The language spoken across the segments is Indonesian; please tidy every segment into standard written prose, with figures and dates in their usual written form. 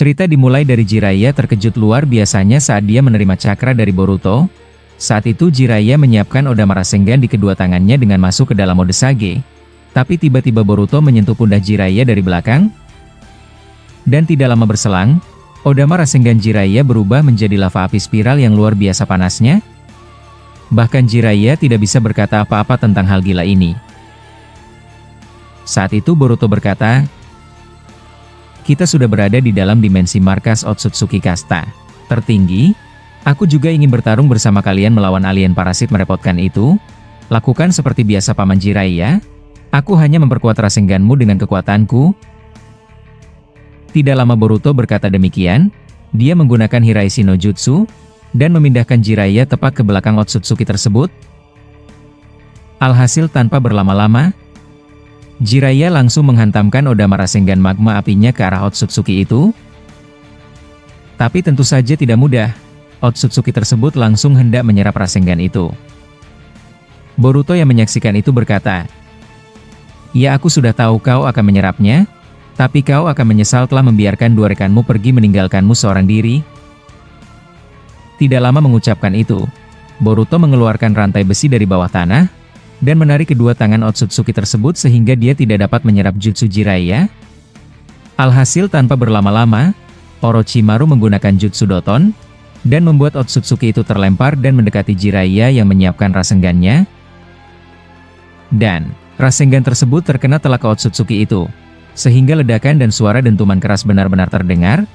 Cerita dimulai dari Jiraiya terkejut luar biasanya saat dia menerima cakra dari Boruto. Saat itu Jiraiya menyiapkan Odama Rasengan di kedua tangannya dengan masuk ke dalam mode Sage. Tapi tiba-tiba Boruto menyentuh pundak Jiraiya dari belakang. Dan tidak lama berselang, Odama Rasengan Jiraiya berubah menjadi lava api spiral yang luar biasa panasnya. Bahkan Jiraiya tidak bisa berkata apa-apa tentang hal gila ini. Saat itu Boruto berkata, "Kita sudah berada di dalam dimensi markas Otsutsuki kasta tertinggi. Aku juga ingin bertarung bersama kalian melawan alien parasit merepotkan itu. Lakukan seperti biasa Paman Jiraiya. Aku hanya memperkuat Rasenganmu dengan kekuatanku." Tidak lama Boruto berkata demikian, dia menggunakan Hiraishi no Jutsu, dan memindahkan Jiraiya tepat ke belakang Otsutsuki tersebut. Alhasil tanpa berlama-lama, Jiraiya langsung menghantamkan Odama Rasengan magma apinya ke arah Otsutsuki itu. Tapi tentu saja tidak mudah, Otsutsuki tersebut langsung hendak menyerap Rasengan itu. Boruto yang menyaksikan itu berkata, "Ya, aku sudah tahu kau akan menyerapnya, tapi kau akan menyesal telah membiarkan dua rekanmu pergi meninggalkanmu seorang diri." Tidak lama mengucapkan itu, Boruto mengeluarkan rantai besi dari bawah tanah, dan menarik kedua tangan Otsutsuki tersebut sehingga dia tidak dapat menyerap jutsu Jiraiya. Alhasil tanpa berlama-lama, Orochimaru menggunakan jutsu Doton, dan membuat Otsutsuki itu terlempar dan mendekati Jiraiya yang menyiapkan Rasengannya. Dan Rasengan tersebut terkena telak Otsutsuki itu, sehingga ledakan dan suara dentuman keras benar-benar terdengar.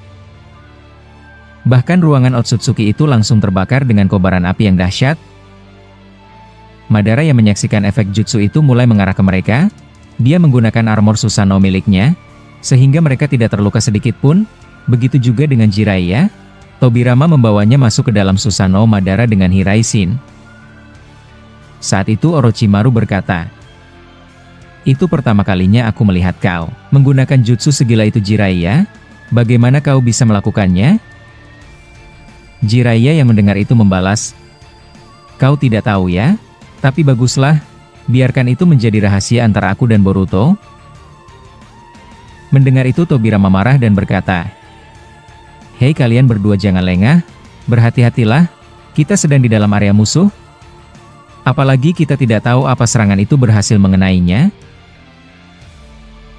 Bahkan ruangan Otsutsuki itu langsung terbakar dengan kobaran api yang dahsyat. Madara yang menyaksikan efek jutsu itu mulai mengarah ke mereka. Dia menggunakan armor Susanoo miliknya, sehingga mereka tidak terluka sedikit pun. Begitu juga dengan Jiraiya. Tobirama membawanya masuk ke dalam Susanoo Madara dengan Hiraishin. Saat itu Orochimaru berkata, "Itu pertama kalinya aku melihat kau menggunakan jutsu segila itu Jiraiya. Bagaimana kau bisa melakukannya?" Jiraiya yang mendengar itu membalas, "Kau tidak tahu ya? Tapi baguslah, biarkan itu menjadi rahasia antara aku dan Boruto." Mendengar itu Tobirama marah dan berkata, "Hei kalian berdua, jangan lengah, berhati-hatilah, kita sedang di dalam area musuh. Apalagi kita tidak tahu apa serangan itu berhasil mengenainya."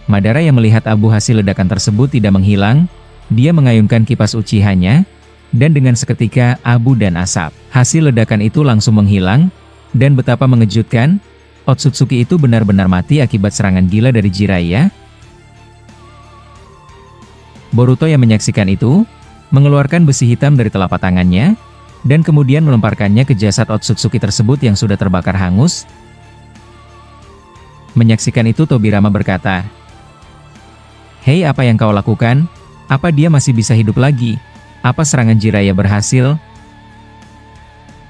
Madara yang melihat abu hasil ledakan tersebut tidak menghilang, dia mengayunkan kipas Uchiha-nya, dan dengan seketika abu dan asap hasil ledakan itu langsung menghilang, dan betapa mengejutkan, Otsutsuki itu benar-benar mati akibat serangan gila dari Jiraiya. Boruto yang menyaksikan itu, mengeluarkan besi hitam dari telapak tangannya, dan kemudian melemparkannya ke jasad Otsutsuki tersebut yang sudah terbakar hangus. Menyaksikan itu Tobirama berkata, "Hei, apa yang kau lakukan? Apa dia masih bisa hidup lagi? Apa serangan Jiraiya berhasil?"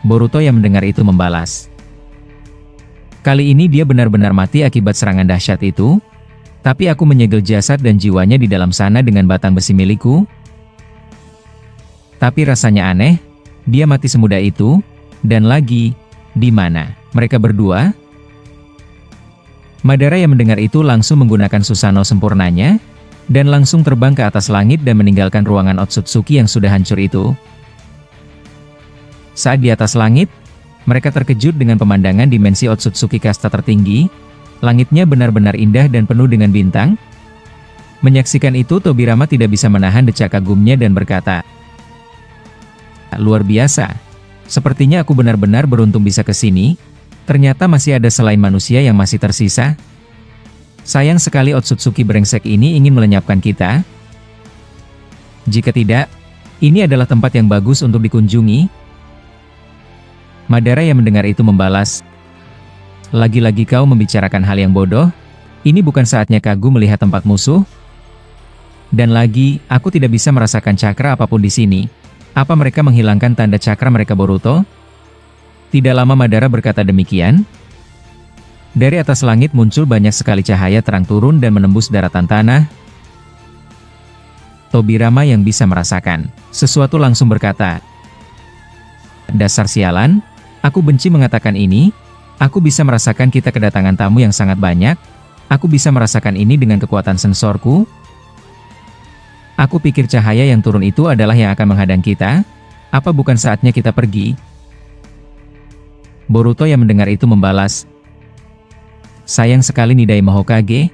Boruto yang mendengar itu membalas, "Kali ini dia benar-benar mati akibat serangan dahsyat itu. Tapi aku menyegel jasad dan jiwanya di dalam sana dengan batang besi milikku. Tapi rasanya aneh, dia mati semudah itu, dan lagi, di mana mereka berdua?" Madara yang mendengar itu langsung menggunakan Susanoo sempurnanya, dan langsung terbang ke atas langit dan meninggalkan ruangan Otsutsuki yang sudah hancur itu. Saat di atas langit, mereka terkejut dengan pemandangan dimensi Otsutsuki kasta tertinggi. Langitnya benar-benar indah dan penuh dengan bintang. Menyaksikan itu Tobirama tidak bisa menahan decak kagumnya dan berkata, "Luar biasa. Sepertinya aku benar-benar beruntung bisa ke sini. Ternyata masih ada selain manusia yang masih tersisa. Sayang sekali Otsutsuki brengsek ini ingin melenyapkan kita. Jika tidak, ini adalah tempat yang bagus untuk dikunjungi." Madara yang mendengar itu membalas, "Lagi-lagi kau membicarakan hal yang bodoh. Ini bukan saatnya kagum melihat tempat musuh. Dan lagi, aku tidak bisa merasakan cakra apapun di sini. Apa mereka menghilangkan tanda cakra mereka Boruto?" Tidak lama Madara berkata demikian. Dari atas langit muncul banyak sekali cahaya terang turun dan menembus daratan tanah. Tobirama yang bisa merasakan sesuatu langsung berkata, "Dasar sialan, aku benci mengatakan ini. Aku bisa merasakan kita kedatangan tamu yang sangat banyak. Aku bisa merasakan ini dengan kekuatan sensorku." Aku pikir cahaya yang turun itu adalah yang akan menghadang kita. Apa bukan saatnya kita pergi? Boruto yang mendengar itu membalas, sayang sekali Nidai Mahokage.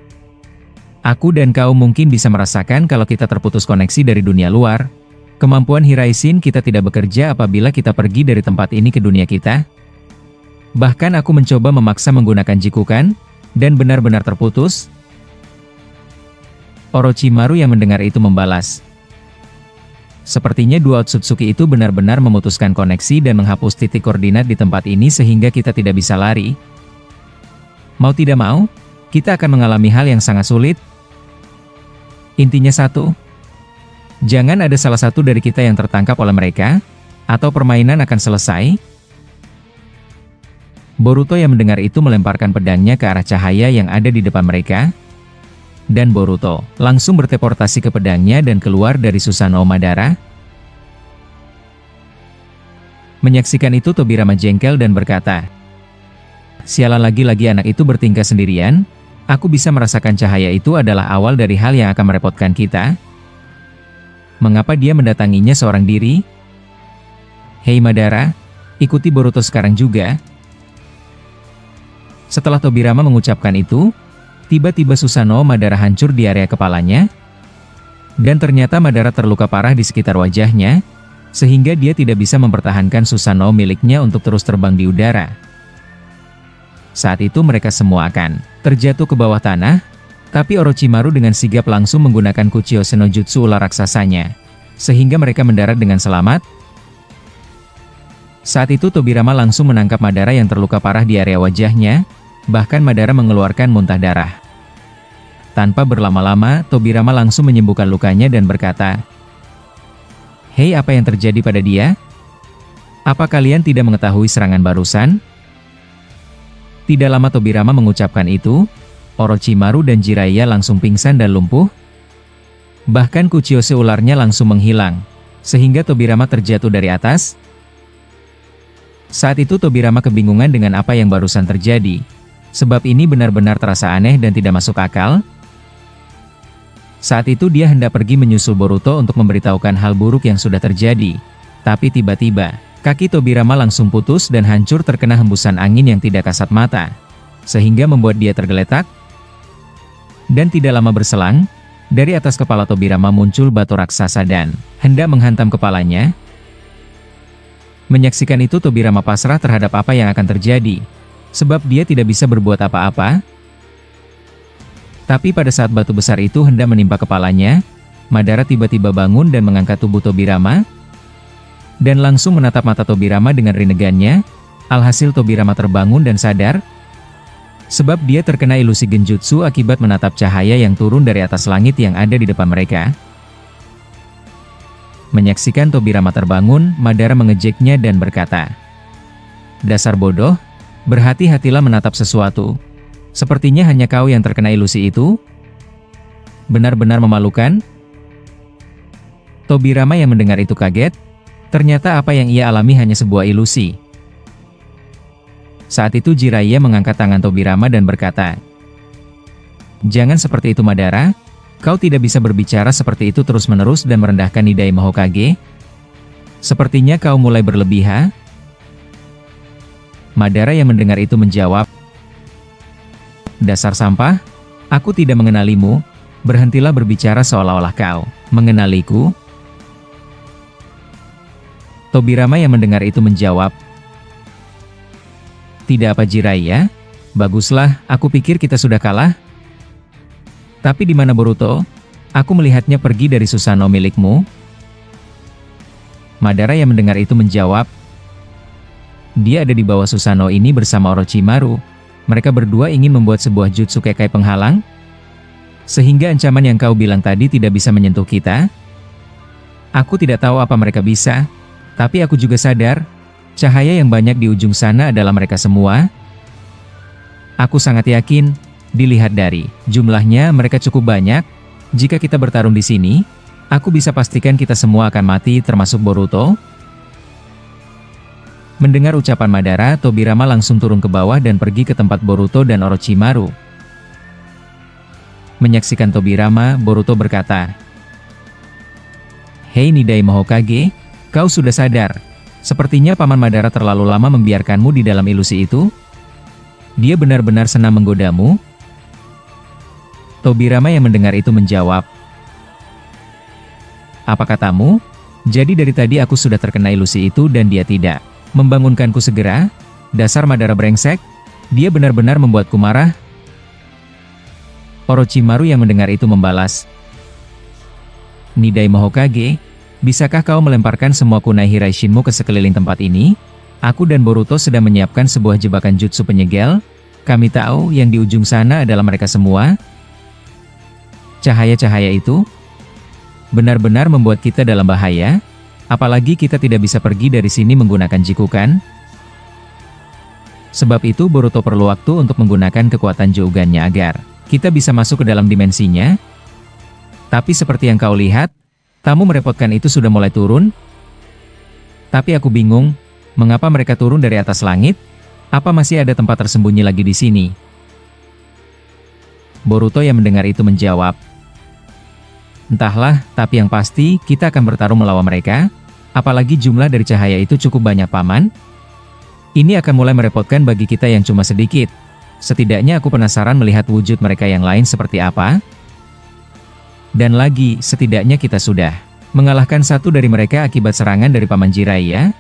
Aku dan kau mungkin bisa merasakan kalau kita terputus koneksi dari dunia luar. Kemampuan Hiraisin kita tidak bekerja apabila kita pergi dari tempat ini ke dunia kita. Bahkan aku mencoba memaksa menggunakan Jikukan, dan benar-benar terputus. Orochimaru yang mendengar itu membalas, sepertinya dua Otsutsuki itu benar-benar memutuskan koneksi dan menghapus titik koordinat di tempat ini sehingga kita tidak bisa lari. Mau tidak mau, kita akan mengalami hal yang sangat sulit. Intinya satu, jangan ada salah satu dari kita yang tertangkap oleh mereka, atau permainan akan selesai. Boruto yang mendengar itu melemparkan pedangnya ke arah cahaya yang ada di depan mereka. Dan Boruto langsung berteleportasi ke pedangnya dan keluar dari Susanoo Madara. Menyaksikan itu Tobirama jengkel dan berkata, sialan lagi-lagi anak itu bertingkah sendirian. Aku bisa merasakan cahaya itu adalah awal dari hal yang akan merepotkan kita. Mengapa dia mendatanginya seorang diri? Hei Madara, ikuti Boruto sekarang juga. Setelah Tobirama mengucapkan itu, tiba-tiba Susanoo Madara hancur di area kepalanya. Dan ternyata Madara terluka parah di sekitar wajahnya, sehingga dia tidak bisa mempertahankan Susanoo miliknya untuk terus terbang di udara. Saat itu mereka semua akan terjatuh ke bawah tanah, tapi Orochimaru dengan sigap langsung menggunakan Kuchiyose no Jutsu ular raksasanya, sehingga mereka mendarat dengan selamat. Saat itu Tobirama langsung menangkap Madara yang terluka parah di area wajahnya, bahkan Madara mengeluarkan muntah darah. Tanpa berlama-lama, Tobirama langsung menyembuhkan lukanya dan berkata, hei, apa yang terjadi pada dia? Apa kalian tidak mengetahui serangan barusan? Tidak lama Tobirama mengucapkan itu, Orochimaru dan Jiraiya langsung pingsan dan lumpuh. Bahkan Kuchiyose ularnya langsung menghilang, sehingga Tobirama terjatuh dari atas. Saat itu Tobirama kebingungan dengan apa yang barusan terjadi, sebab ini benar-benar terasa aneh dan tidak masuk akal. Saat itu dia hendak pergi menyusul Boruto untuk memberitahukan hal buruk yang sudah terjadi. Tapi tiba-tiba, kaki Tobirama langsung putus dan hancur terkena hembusan angin yang tidak kasat mata, sehingga membuat dia tergeletak. Dan tidak lama berselang, dari atas kepala Tobirama muncul batu raksasa dan hendak menghantam kepalanya. Menyaksikan itu Tobirama pasrah terhadap apa yang akan terjadi, sebab dia tidak bisa berbuat apa-apa. Tapi pada saat batu besar itu hendak menimpa kepalanya, Madara tiba-tiba bangun dan mengangkat tubuh Tobirama, dan langsung menatap mata Tobirama dengan rinegannya. Alhasil Tobirama terbangun dan sadar, sebab dia terkena ilusi genjutsu akibat menatap cahaya yang turun dari atas langit yang ada di depan mereka. Menyaksikan Tobirama terbangun, Madara mengejeknya dan berkata, dasar bodoh, berhati-hatilah menatap sesuatu. Sepertinya hanya kau yang terkena ilusi itu. Benar-benar memalukan. Tobirama yang mendengar itu kaget. Ternyata apa yang ia alami hanya sebuah ilusi. Saat itu Jiraiya mengangkat tangan Tobirama dan berkata, jangan seperti itu Madara. Kau tidak bisa berbicara seperti itu terus-menerus dan merendahkan Nidai Mahokage. Sepertinya kau mulai berlebihan. Madara yang mendengar itu menjawab, dasar sampah, aku tidak mengenalimu, berhentilah berbicara seolah-olah kau mengenaliku. Tobirama yang mendengar itu menjawab, tidak apa Jiraiya, baguslah, aku pikir kita sudah kalah. Tapi di mana Boruto? Aku melihatnya pergi dari Susanoo milikmu. Madara yang mendengar itu menjawab, dia ada di bawah Susanoo ini bersama Orochimaru. Mereka berdua ingin membuat sebuah jutsu kekai penghalang, sehingga ancaman yang kau bilang tadi tidak bisa menyentuh kita. Aku tidak tahu apa mereka bisa, tapi aku juga sadar, cahaya yang banyak di ujung sana adalah mereka semua. Aku sangat yakin, dilihat dari jumlahnya mereka cukup banyak. Jika kita bertarung di sini, aku bisa pastikan kita semua akan mati termasuk Boruto. Mendengar ucapan Madara, Tobirama langsung turun ke bawah dan pergi ke tempat Boruto dan Orochimaru. Menyaksikan Tobirama, Boruto berkata, Hei Nidai Mahokage, kau sudah sadar. Sepertinya Paman Madara terlalu lama membiarkanmu di dalam ilusi itu. Dia benar-benar senang menggodamu. Tobirama yang mendengar itu menjawab. Apa katamu? Jadi dari tadi aku sudah terkena ilusi itu dan dia tidak membangunkanku segera? Dasar Madara brengsek, dia benar-benar membuatku marah. Orochimaru yang mendengar itu membalas. Nidai Mahokage, bisakah kau melemparkan semua kunai Hiraishinmu ke sekeliling tempat ini? Aku dan Boruto sedang menyiapkan sebuah jebakan jutsu penyegel. Kami tahu yang di ujung sana adalah mereka semua. Cahaya-cahaya itu benar-benar membuat kita dalam bahaya. Apalagi kita tidak bisa pergi dari sini menggunakan jikukan. Sebab itu Boruto perlu waktu untuk menggunakan kekuatan Jougannya agar kita bisa masuk ke dalam dimensinya. Tapi seperti yang kau lihat, tamu merepotkan itu sudah mulai turun. Tapi aku bingung, mengapa mereka turun dari atas langit? Apa masih ada tempat tersembunyi lagi di sini? Boruto yang mendengar itu menjawab. Entahlah, tapi yang pasti kita akan bertarung melawan mereka. Apalagi jumlah dari cahaya itu cukup banyak paman. Ini akan mulai merepotkan bagi kita yang cuma sedikit. Setidaknya aku penasaran melihat wujud mereka yang lain seperti apa. Dan lagi, setidaknya kita sudah mengalahkan satu dari mereka akibat serangan dari Paman Jiraiya.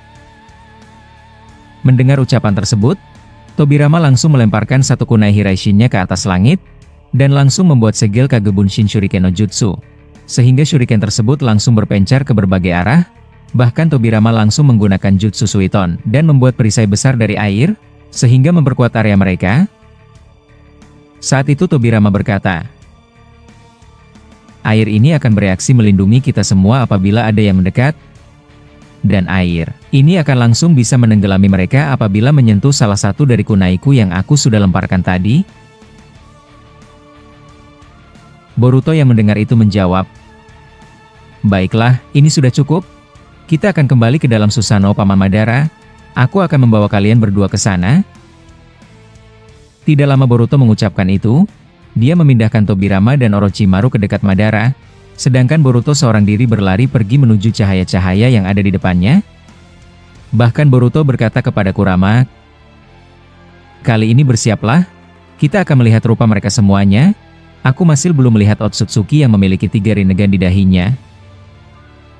Mendengar ucapan tersebut, Tobirama langsung melemparkan satu kunai Hiraishinnya ke atas langit, dan langsung membuat segel Kagebunshin Shuriken no Jutsu. Sehingga shuriken tersebut langsung berpencar ke berbagai arah, bahkan Tobirama langsung menggunakan Jutsu Suiton dan membuat perisai besar dari air, sehingga memperkuat area mereka. Saat itu Tobirama berkata, air ini akan bereaksi melindungi kita semua apabila ada yang mendekat. Dan air ini akan langsung bisa menenggelami mereka apabila menyentuh salah satu dari kunaiku yang aku sudah lemparkan tadi. Boruto yang mendengar itu menjawab. Baiklah, ini sudah cukup. Kita akan kembali ke dalam Susanoo Paman Madara. Aku akan membawa kalian berdua ke sana. Tidak lama Boruto mengucapkan itu, dia memindahkan Tobirama dan Orochimaru ke dekat Madara, sedangkan Boruto seorang diri berlari pergi menuju cahaya-cahaya yang ada di depannya. Bahkan Boruto berkata kepada Kurama, kali ini bersiaplah, kita akan melihat rupa mereka semuanya. Aku masih belum melihat Otsutsuki yang memiliki 3 rinnegan di dahinya.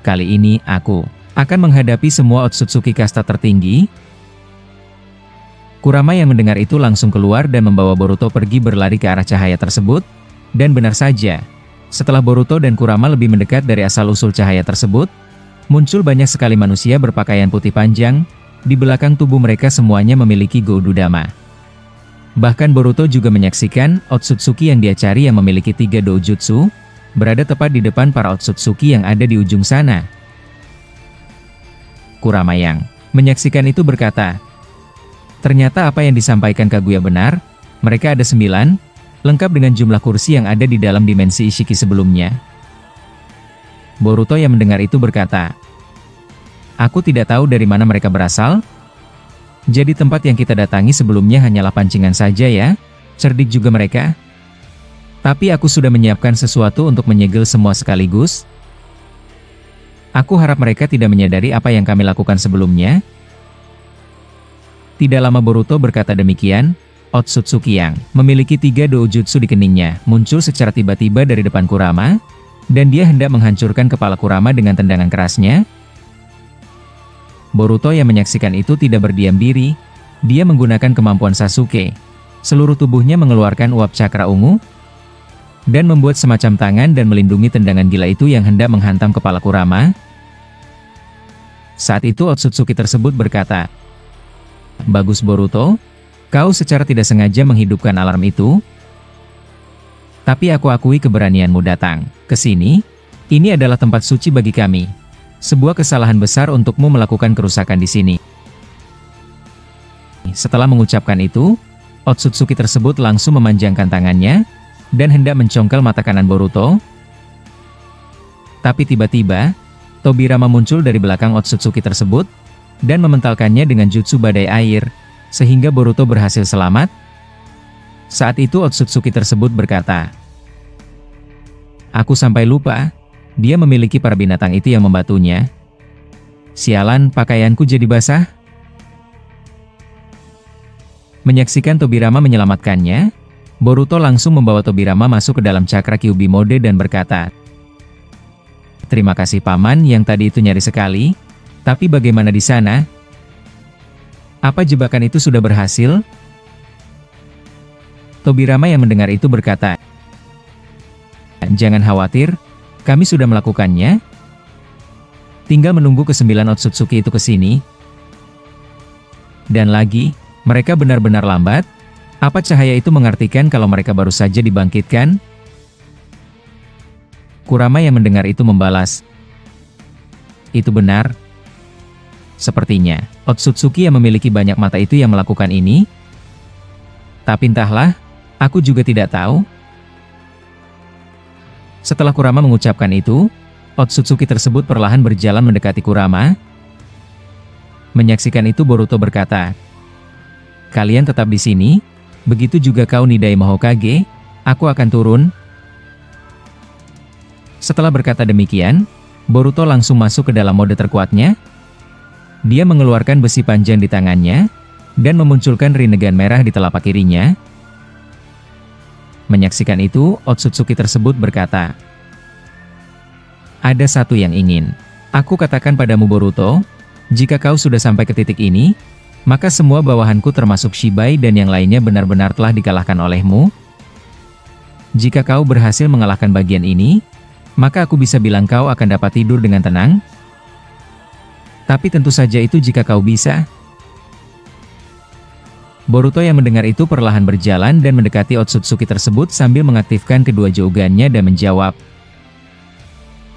Kali ini aku akan menghadapi semua Otsutsuki kasta tertinggi. Kurama yang mendengar itu langsung keluar dan membawa Boruto pergi berlari ke arah cahaya tersebut. Dan benar saja, setelah Boruto dan Kurama lebih mendekat dari asal-usul cahaya tersebut, muncul banyak sekali manusia berpakaian putih panjang. Di belakang tubuh mereka semuanya memiliki Goududama. Bahkan Boruto juga menyaksikan Otsutsuki yang dia cari yang memiliki 3 doujutsu, berada tepat di depan para Otsutsuki yang ada di ujung sana. Kurama yang menyaksikan itu berkata, ternyata apa yang disampaikan Kaguya benar, mereka ada 9, lengkap dengan jumlah kursi yang ada di dalam dimensi Ishiki sebelumnya. Boruto yang mendengar itu berkata, aku tidak tahu dari mana mereka berasal. Jadi tempat yang kita datangi sebelumnya hanyalah pancingan saja ya, cerdik juga mereka. Tapi aku sudah menyiapkan sesuatu untuk menyegel semua sekaligus. Aku harap mereka tidak menyadari apa yang kami lakukan sebelumnya. Tidak lama Boruto berkata demikian, Otsutsuki yang memiliki 3 doujutsu di keningnya muncul secara tiba-tiba dari depan Kurama, dan dia hendak menghancurkan kepala Kurama dengan tendangan kerasnya. Boruto yang menyaksikan itu tidak berdiam diri, dia menggunakan kemampuan Sasuke. Seluruh tubuhnya mengeluarkan uap cakra ungu, dan membuat semacam tangan dan melindungi tendangan gila itu yang hendak menghantam kepala Kurama. Saat itu Otsutsuki tersebut berkata, bagus Boruto, kau secara tidak sengaja menghidupkan alarm itu. Tapi aku akui keberanianmu datang ke sini. Ini adalah tempat suci bagi kami. Sebuah kesalahan besar untukmu melakukan kerusakan di sini. Setelah mengucapkan itu, Otsutsuki tersebut langsung memanjangkan tangannya dan hendak mencongkel mata kanan Boruto. Tapi tiba-tiba, Tobirama muncul dari belakang Otsutsuki tersebut dan mementalkannya dengan jutsu badai air, sehingga Boruto berhasil selamat. Saat itu Otsutsuki tersebut berkata, aku sampai lupa, dia memiliki para binatang itu yang membantunya. Sialan, pakaianku jadi basah. Menyaksikan Tobirama menyelamatkannya, Boruto langsung membawa Tobirama masuk ke dalam cakra Kyuubi mode dan berkata, "Terima kasih paman yang tadi itu nyari sekali, tapi bagaimana di sana? Apa jebakan itu sudah berhasil?" Tobirama yang mendengar itu berkata, "Jangan khawatir, kami sudah melakukannya. Tinggal menunggu ke-9 Otsutsuki itu ke sini. Dan lagi, mereka benar-benar lambat. Apa cahaya itu mengartikan kalau mereka baru saja dibangkitkan?" Kurama yang mendengar itu membalas, "Itu benar. Sepertinya, Otsutsuki yang memiliki banyak mata itu yang melakukan ini. Tapi entahlah, aku juga tidak tahu." Setelah Kurama mengucapkan itu, Otsutsuki tersebut perlahan berjalan mendekati Kurama. Menyaksikan itu Boruto berkata, "Kalian tetap di sini, begitu juga kau Nidai Mahokage, aku akan turun." Setelah berkata demikian, Boruto langsung masuk ke dalam mode terkuatnya. Dia mengeluarkan besi panjang di tangannya, dan memunculkan Rinnegan merah di telapak kirinya. Menyaksikan itu, Otsutsuki tersebut berkata, "Ada satu yang ingin aku katakan padamu Boruto, jika kau sudah sampai ke titik ini, maka semua bawahanku termasuk Shibai dan yang lainnya benar-benar telah dikalahkan olehmu. Jika kau berhasil mengalahkan bagian ini, maka aku bisa bilang kau akan dapat tidur dengan tenang. Tapi tentu saja itu jika kau bisa." Boruto yang mendengar itu perlahan berjalan dan mendekati Otsutsuki tersebut sambil mengaktifkan kedua Jogannya dan menjawab,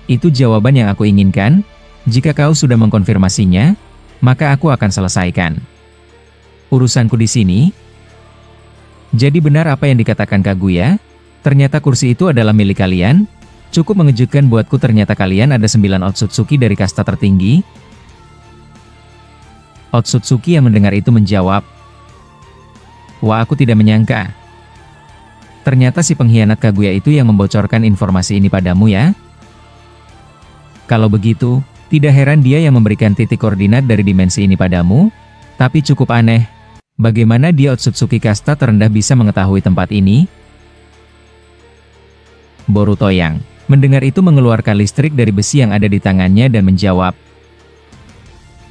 "Itu jawaban yang aku inginkan. Jika kau sudah mengkonfirmasinya, maka aku akan selesaikan urusanku di sini." Jadi benar apa yang dikatakan Kaguya, ternyata kursi itu adalah milik kalian. Cukup mengejutkan buatku, ternyata kalian ada 9 Otsutsuki dari kasta tertinggi. Otsutsuki yang mendengar itu menjawab, "Wah, aku tidak menyangka. Ternyata si pengkhianat Kaguya itu yang membocorkan informasi ini padamu ya. Kalau begitu, tidak heran dia yang memberikan titik koordinat dari dimensi ini padamu. Tapi cukup aneh, bagaimana dia Otsutsuki kasta terendah bisa mengetahui tempat ini?" Boruto yang mendengar itu mengeluarkan listrik dari besi yang ada di tangannya dan menjawab,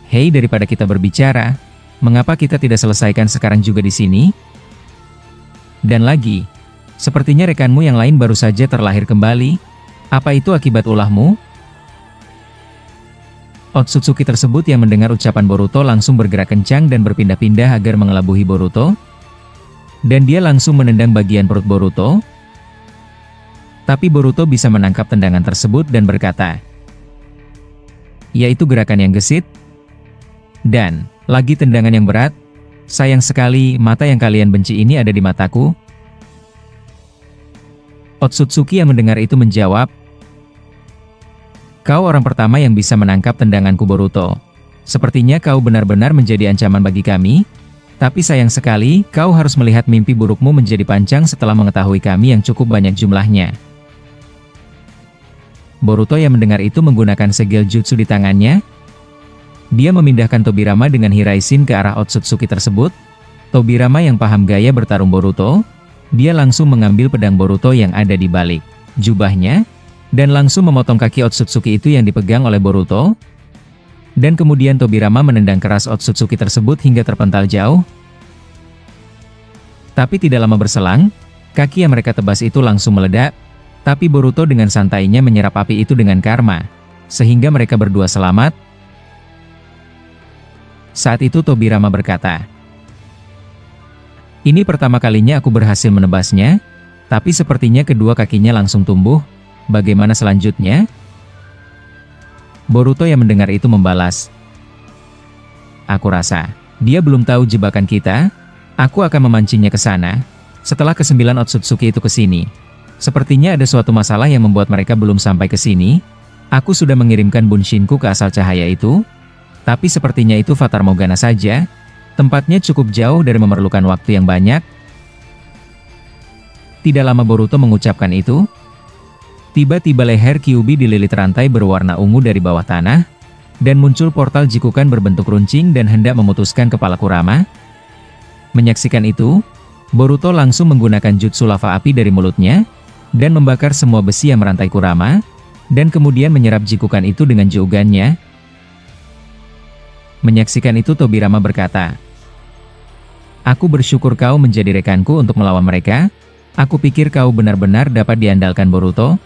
"Hei, daripada kita berbicara, mengapa kita tidak selesaikan sekarang juga di sini? Dan lagi, sepertinya rekanmu yang lain baru saja terlahir kembali. Apa itu akibat ulahmu?" Otsutsuki tersebut yang mendengar ucapan Boruto langsung bergerak kencang dan berpindah-pindah agar mengelabuhi Boruto. Dan dia langsung menendang bagian perut Boruto. Tapi Boruto bisa menangkap tendangan tersebut dan berkata, "Yaitu gerakan yang gesit. Dan lagi tendangan yang berat. Sayang sekali mata yang kalian benci ini ada di mataku." Otsutsuki yang mendengar itu menjawab, "Kau orang pertama yang bisa menangkap tendanganku Boruto. Sepertinya kau benar-benar menjadi ancaman bagi kami. Tapi sayang sekali kau harus melihat mimpi burukmu menjadi panjang setelah mengetahui kami yang cukup banyak jumlahnya." Boruto yang mendengar itu menggunakan segel jutsu di tangannya. Dia memindahkan Tobirama dengan Hiraishin ke arah Otsutsuki tersebut. Tobirama yang paham gaya bertarung Boruto, dia langsung mengambil pedang Boruto yang ada di balik jubahnya, dan langsung memotong kaki Otsutsuki itu yang dipegang oleh Boruto. Dan kemudian Tobirama menendang keras Otsutsuki tersebut hingga terpental jauh. Tapi tidak lama berselang, kaki yang mereka tebas itu langsung meledak. Tapi Boruto dengan santainya menyerap api itu dengan karma, sehingga mereka berdua selamat. Saat itu Tobirama berkata, "Ini pertama kalinya aku berhasil menebasnya, tapi sepertinya kedua kakinya langsung tumbuh. Bagaimana selanjutnya?" Boruto yang mendengar itu membalas, "Aku rasa dia belum tahu jebakan kita. Aku akan memancingnya ke sana. Setelah ke-9 Otsutsuki itu ke sini. Sepertinya ada suatu masalah yang membuat mereka belum sampai ke sini. Aku sudah mengirimkan Bunshinku ke asal cahaya itu. Tapi sepertinya itu Fatar Morgana saja. Tempatnya cukup jauh dari memerlukan waktu yang banyak." Tidak lama Boruto mengucapkan itu. Tiba-tiba leher Kyuubi dililit rantai berwarna ungu dari bawah tanah, dan muncul portal jikukan berbentuk runcing dan hendak memutuskan kepala Kurama. Menyaksikan itu, Boruto langsung menggunakan jutsu lava api dari mulutnya, dan membakar semua besi yang merantai Kurama, dan kemudian menyerap jikukan itu dengan juugannya. Menyaksikan itu Tobirama berkata, "Aku bersyukur kau menjadi rekanku untuk melawan mereka. Aku pikir kau benar-benar dapat diandalkan Boruto."